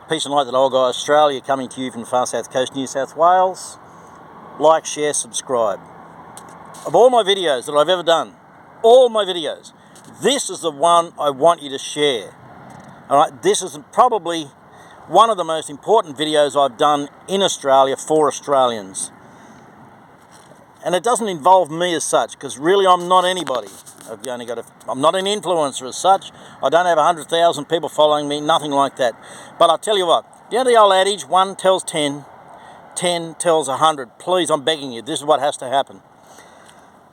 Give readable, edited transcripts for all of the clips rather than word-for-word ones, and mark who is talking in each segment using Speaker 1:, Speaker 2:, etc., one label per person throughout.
Speaker 1: Peace and light, that old guy Australia, coming to you from the far south coast, New South Wales. Like, share, subscribe. Of all my videos that I've ever done, all my videos, this is the one I want you to share. All right, this is probably one of the most important videos I've done in Australia for Australians. And it doesn't involve me as such, because really I'm not anybody. I'm not an influencer as such. I don't have 100,000 people following me, nothing like that. But I'll tell you what, you know the old adage, 1 tells 10, 10 tells 100. Please, I'm begging you, this is what has to happen.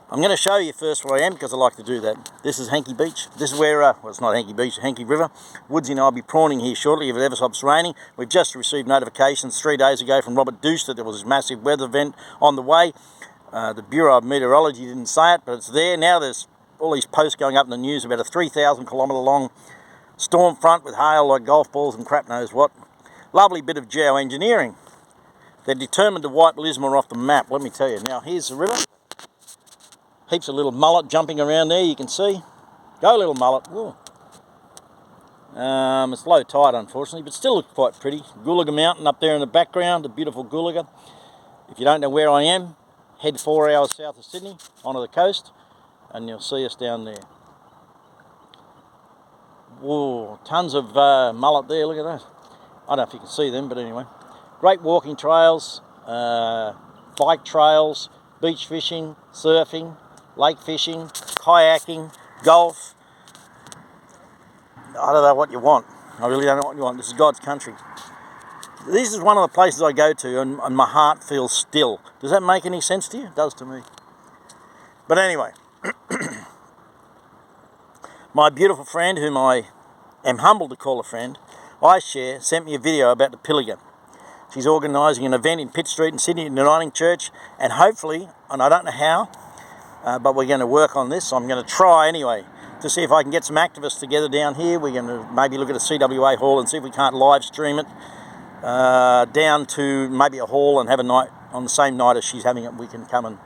Speaker 1: I'm going to show you first where I am, because I like to do that. This is Hanky Beach. This is where, well, it's not Hanky Beach, Hanky River. Woodsy and I will be prawning here shortly if it ever stops raining. We've just received notifications 3 days ago from Robert Douce that there was this massive weather event on the way. The Bureau of Meteorology didn't say it, but it's there. Now there's all these posts going up in the news about a 3,000 kilometre long storm front with hail like golf balls and crap knows what. Lovely bit of geoengineering. They're determined to wipe Lismore off the map, let me tell you. Now here's the river. Heaps of little mullet jumping around there, you can see. Go little mullet. Ooh. It's low tide unfortunately, but still looks quite pretty. Pilliga Mountain up there in the background, the beautiful Pilliga. If you don't know where I am, head 4 hours south of Sydney onto the coast and you'll see us down there. Whoa, tons of mullet there, look at that. I don't know if you can see them, but anyway. Great walking trails, bike trails, beach fishing, surfing, lake fishing, kayaking, golf. I don't know what you want. I really don't know what you want. This is God's country. This is one of the places I go to and my heart feels still. Does that make any sense to you? It does to me. But anyway, my beautiful friend, whom I am humbled to call a friend, iShare, sent me a video about the Pilliga. She's organising an event in Pitt Street in Sydney, Uniting Church, and hopefully, and I don't know how, but we're going to work on this. So I'm going to try anyway to see if I can get some activists together down here. We're going to maybe look at a CWA hall and see if we can't live stream it down to maybe a hall and have a night on the same night as she's having it. We can come and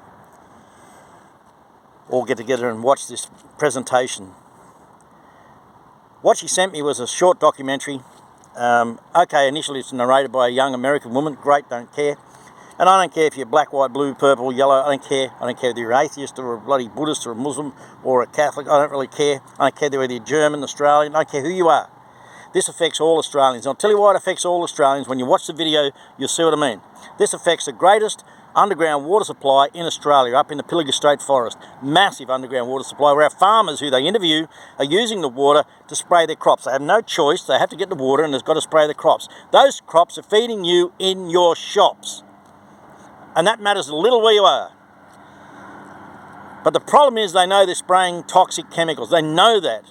Speaker 1: all get together and watch this presentation. What she sent me was a short documentary. Okay, initially it's narrated by a young American woman. Great, don't care. And I don't care if you're black, white, blue, purple, yellow. I don't care. I don't care whether you're an atheist or a bloody Buddhist or a Muslim or a Catholic. I don't really care. I don't care whether you're German, Australian. I don't care who you are. This affects all Australians. I'll tell you why it affects all Australians. When you watch the video, you'll see what I mean. This affects the greatest underground water supply in Australia, up in the Pilliga State Forest. Massive underground water supply where our farmers who they interview are using the water to spray their crops. They have no choice. They have to get the water and they've got to spray the crops. Those crops are feeding you in your shops. And that matters a little where you are. But the problem is they know they're spraying toxic chemicals. They know that.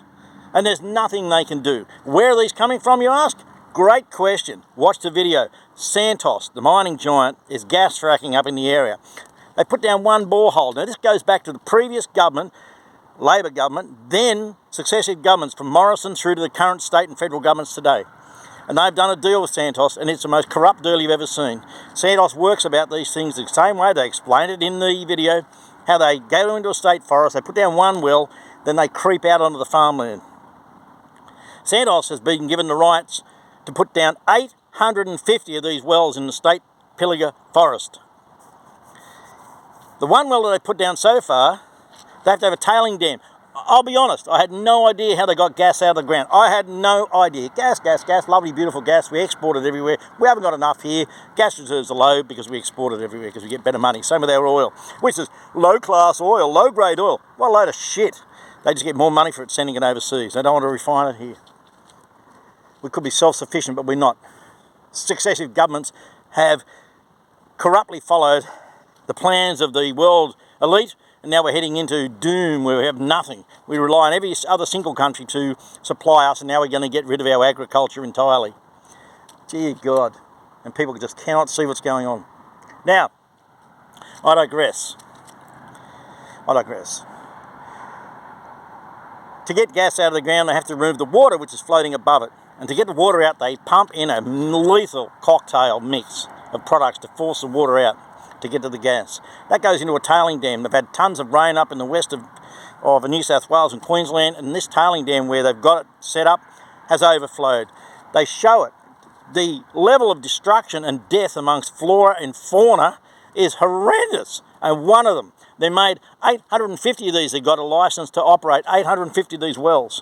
Speaker 1: And there's nothing they can do. Where are these coming from, you ask? Great question. Watch the video. Santos, the mining giant, is gas fracking up in the area. They put down one borehole. Now this goes back to the previous government, Labor government, then successive governments from Morrison through to the current state and federal governments today. And they've done a deal with Santos, and it's the most corrupt deal you've ever seen. Santos works about these things the same way. They explain it in the video, how they go into a state forest, they put down one well, then they creep out onto the farmland. Santos has been given the rights to put down 850 of these wells in the state Pilliga forest. The one well that they put down so far, they have to have a tailing dam. I'll be honest, I had no idea how they got gas out of the ground. I had no idea. Gas, lovely, beautiful gas. We export it everywhere. We haven't got enough here. Gas reserves are low because we export it everywhere because we get better money. Same with our oil, which is low-class oil, low-grade oil. What a load of shit. They just get more money for it sending it overseas. They don't want to refine it here. We could be self-sufficient, but we're not. Successive governments have corruptly followed the plans of the world elite, and now we're heading into doom where we have nothing. We rely on every other single country to supply us, and now we're going to get rid of our agriculture entirely. Dear God. And people just cannot see what's going on. Now, I digress. To get gas out of the ground, they have to remove the water which is floating above it. And to get the water out, they pump in a lethal cocktail mix of products to force the water out to get to the gas. That goes into a tailing dam. They've had tons of rain up in the west of New South Wales and Queensland, and this tailing dam where they've got it set up has overflowed. They show it. The level of destruction and death amongst flora and fauna is horrendous. And one of them, they made 850 of these. They got a license to operate 850 of these wells.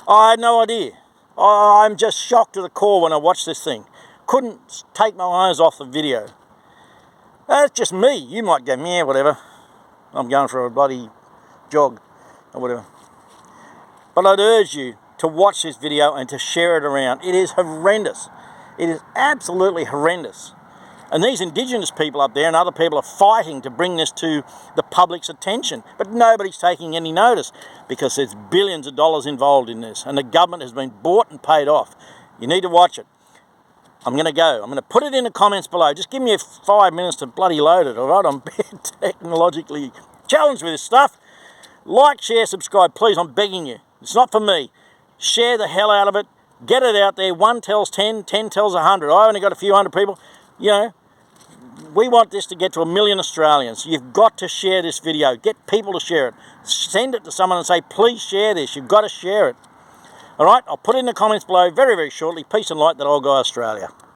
Speaker 1: I had no idea. I'm just shocked to the core when I watched this thing. Couldn't take my eyes off the video. That's just me. You might go, yeah, whatever. I'm going for a bloody jog or whatever. But I'd urge you to watch this video and to share it around. It is horrendous. It is absolutely horrendous. And these Indigenous people up there and other people are fighting to bring this to the public's attention. But nobody's taking any notice because there's billions of dollars involved in this and the government has been bought and paid off. You need to watch it. I'm going to go. I'm going to put it in the comments below. Just give me 5 minutes to bloody load it, all right? I'm technologically challenged with this stuff. Like, share, subscribe, please. I'm begging you. It's not for me. Share the hell out of it. Get it out there. 1 tells 10, 10 tells 100. I only got a few hundred people. You know, we want this to get to 1 million Australians. You've got to share this video. Get people to share it. Send it to someone and say, please share this. You've got to share it. All right, I'll put it in the comments below very, very shortly. Peace and light, that old guy Australia.